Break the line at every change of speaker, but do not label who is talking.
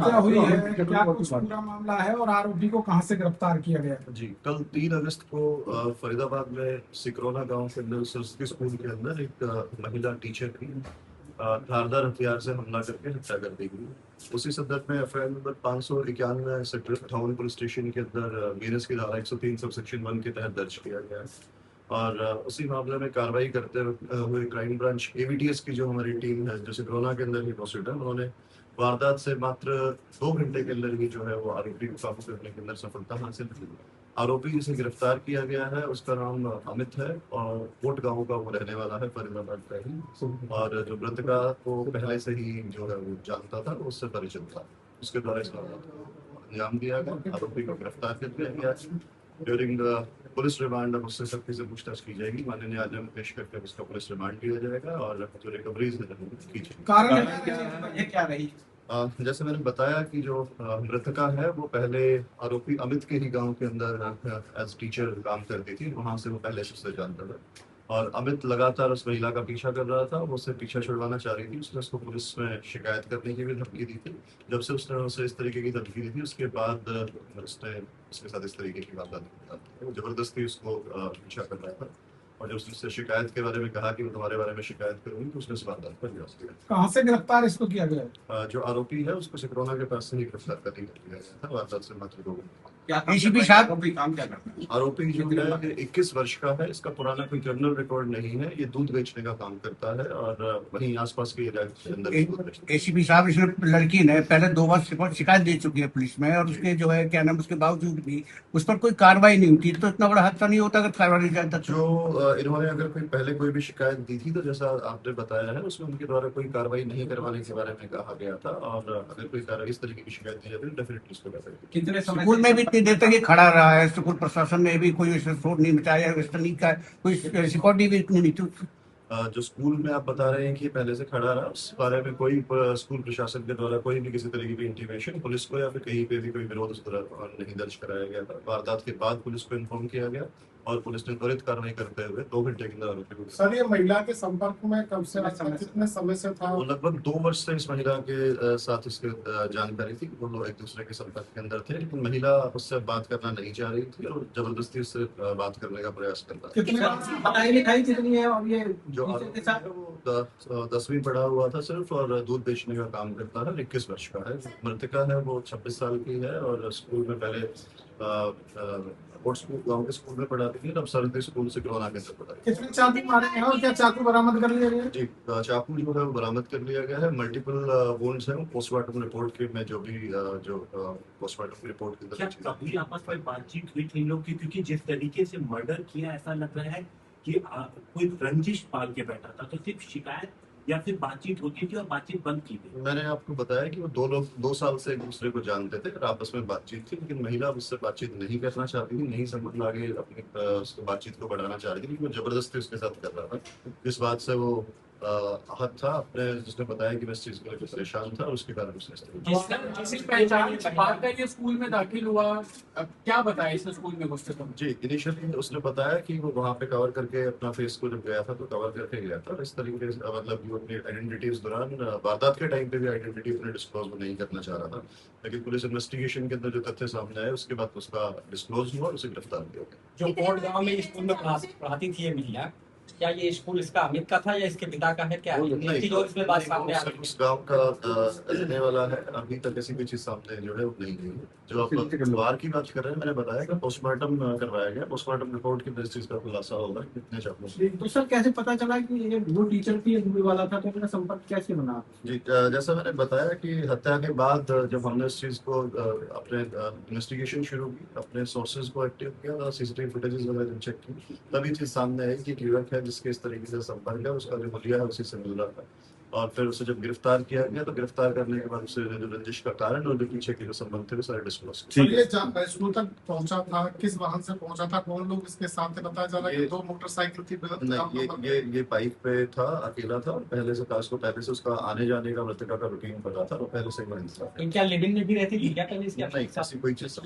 क्या हुई है, क्या कुछ पूरा मामला है और आरोपी को कहां से गिरफ्तार किया गया?
जी, कल 3 अगस्त को फरीदाबाद में सिकरौना गांव के अंदर सरस्वती स्कूल के अंदर एक महिला टीचर की धारदार हथियार से हमला करके हत्या कर दी गई। उसी संदर्भ में FIR number 591 sector 58 police station के अंदर बीएनएस की धारा 103 सब सेक्शन 1 के तहत दर्ज किया गया है। और उसी मामले में कार्रवाई करते हुए क्राइम ब्रांच एवीटीएस की जो हमारी टीम है, जो सिकरौना के अंदर ही मौजूद है, उन्होंने वारदात से मात्र 2 घंटे के अंदर ही जो है वो आरोपी को काबू करने के अंदर सफलता हासिल की। आरोपी जिसे गिरफ्तार किया गया है उसका नाम अमित है और कोट गांव का वो रहने वाला है, फरीदाबाद का ही। और जो मृतका को पहले से ही जो है वो जानता था, उससे परिचित था। उसके द्वारा इस वारदात को अंजाम दिया गया। आरोपी को गिरफ्तार कर लिया गया। ड्यूरिंग पुलिस रिमांड अब उससे सख्ती से पूछताछ की जाएगी। माननीय न्यायालय में पेश करके उसका पुलिस रिमांड लिया जाएगा और जो रिकवरीज है की जाएगी।
कारण क्या रही?
जैसे मैंने बताया कि जो मृतका है वो पहले आरोपी अमित के ही गांव के अंदर एज टीचर काम करती थी। वहां से वो पहले से उससे जानता था और अमित लगातार उस महिला का पीछा कर रहा था। वो उससे पीछा छुड़वाना चाह रही थी। उसने उसको पुलिस में शिकायत करने की भी धमकी दी थी। जब से उसने उसे इस तरीके की धमकी दी थी, उसके बाद उसने उसके साथ इस तरीके की वारदात की। जबरदस्ती उसको पीछा कर रहा था और जब उसने शिकायत के बारे में कहा कि मैं तुम्हारे बारे में शिकायत करूंगी, तो उसने इस वारदात पर प्रयास किया।
कहां से गिरफ्तार इसको किया गया?
जो आरोपी है उसको सिकरौना के पास से ही गिरफ्तार कर लिया गया था। वारदात से मात्र 2 घंटे।
एसीपी साहब काम क्या करते हैं?
आरोपी जो है 21 वर्ष का है। इसका पुराना कोई क्रिमिनल रिकॉर्ड नहीं है। ये दूध बेचने का काम करता है और वहीं आसपास के इलाके के अंदर दूध बेचता है।
एसीपी साहब, इसमें लड़की ने पहले 2 बार शिकायत दे चुकी है पुलिस में और उसके जो है क्या नाम, उसके बावजूद भी उस पर कोई कार्रवाई नहीं होती। तो इतना बड़ा हादसा नहीं होता अगर कार्रवाई नहीं जाता।
जो इन्होंने अगर पहले कोई भी शिकायत दी थी, तो जैसा आपने बताया है उसमें उनके द्वारा कोई कार्रवाई नहीं करवाने के बारे में कहा गया था। और अगर कोई कार्रवाई इस तरीके की शिकायत दी जाती है तो डेफिनेटली उसको कार्रवाई।
कितने समय
स्कूल में भी इतनी देर तक ये खड़ा रहा है, स्कूल प्रशासन ने भी कोई शोर नहीं मचाया, इस तरीके का कोई सिक्योरिटी भी इतनी नहीं थी।
जो स्कूल में आप बता रहे हैं कि पहले से खड़ा रहा, उस बारे में कोई स्कूल प्रशासन के द्वारा कोई भी किसी तरीके की इंटीमेशन पुलिस को या फिर कहीं पे भी कोई विरोध उस तरह नहीं दर्ज कराया गया था। वारदात के बाद पुलिस को इन्फॉर्म किया गया और पुलिस ने त्वरित कार्रवाई करते हुए 2 घंटे के अंदर आरोपी को।
सर, ये महिला के संपर्क में कब से, कितने समय से था?
वो लगभग 2 वर्ष से इस महिला के साथ इसके जानकारी थी। वो लोग एक दूसरे के संपर्क के अंदर थे, लेकिन महिला उससे बात करना नहीं चाह रही थी और जबरदस्ती उससे बात करने का प्रयास करता था।
कितनी पढ़ाई लिखाई कितनी है? और ये
जो आरोपी है वो 10वीं पढ़ा हुआ था सिर्फ और दूध बेचने का काम करता है। 21 वर्ष का है। मृतका है वो 26 साल की है और स्कूल में पहले गाँव के स्कूल में पढ़ाती थी। अब सरस्वती स्कूल से सिकरौना के अंदर पढ़ाती
कितने चाकू मारे हैं और क्या चाकू बरामद कर लिया गया?
जी, चाकू जो है वो बरामद कर लिया गया है। मल्टीपल वुंड्स हैं। पोस्टमार्टम रिपोर्ट के में जो भी जो पोस्टमार्टम रिपोर्ट के
क्या
अंदर
कभी आपस में बातचीत हुई थी इन लोग की? क्योंकि जिस तरीके से मर्डर किया, ऐसा लग रहा है कि कोई रंजिश पाल के बैठा था। तो सिर्फ शिकायत या फिर बातचीत होती थी और बातचीत बंद की गई?
मैंने आपको बताया कि वो 2 साल से एक दूसरे को जानते थे और आपस में बातचीत थी, लेकिन महिला उससे बातचीत नहीं करना चाहती थी, नहीं समझ आगे अपनी बातचीत को बढ़ाना चाह रही थी, लेकिन वो जबरदस्ती उसके साथ कर रहा था। इस बात से वो आहत था। अपने जिसने बताया कि मैं इस चीज को लेकर परेशान था और उसके कारण उसने इस तरह
जिसकी पहचान छुपाकर ये स्कूल में दाखिल हुआ, अब क्या बताया इसने स्कूल में घुसते समय?
जी, इनिशियली उसने बताया कि वो वहाँ पे कवर करके अपना फेस को जब गया था तो कवर करके गया था। इस तरीके से मतलब वो अपनी आइडेंटिटी इस दौरान वारदात के टाइम पे भी आइडेंटिटी अपने डिस्क्लोज नहीं करना चाह रहा था, लेकिन पुलिस इन्वेस्टिगेशन के अंदर जो तथ्य सामने आए उसके बाद उसका डिस्क्लोज हुआ और उसे गिरफ्तार किया गया।
जो कोट गांव में स्कूल में पढ़ाती थी ये महिला, क्या ये स्कूल इसका अमित का था या इसके पिता का है? क्या जो इसमें बात सामने आ रही है?
उस गांव का रहने वाला है। अभी तक ऐसी कोई चीज सामने जो है वो नहीं गई है। जो आप वार की बात कर रहे हैं, मैंने बताया कि पोस्टमार्टम करवाया गया। पोस्टमार्टम रिपोर्ट की इस चीज का खुलासा होगा कितने चाकू।
तो सर कैसे पता चला कि ये वो टीचर थी, दूर वाला था? तो अपना संपर्क कैसे बना?
जी, जैसा मैंने बताया कि हत्या के बाद जब हमने इस चीज को अपने इन्वेस्टिगेशन शुरू की, अपने सोर्सेज को एक्टिव किया, सीसीटीवी फुटेजेस वगैरह चेक की, तभी चीज सामने आई कि एक युवक है जिसके इस तरीके से संपर्क है, उसका जो हुलिया है उसी से मिल रहा था। और फिर उसे जब गिरफ्तार किया गया तो गिरफ्तार करने के बाद उसे जो रंजिश का कारण और जो पीछे के जो संबंध थे वो सारे डिस्क्लोज
और ये स्कूल तक पहुंचा था, किस वाहन से पहुंचा था, कौन लोग इसके साथ थे? बताया जा रहा है कि 2 मोटरसाइकिल थी।
नहीं, ये बाइक पे था, अकेला था और पहले से उसका आने जाने का मृतका का रूटीन पता था और पहले से ही वहीं था।
क्या लिविंग में भी रहती थी क्या कभी इसके?
नहीं, ऐसी कोई चीज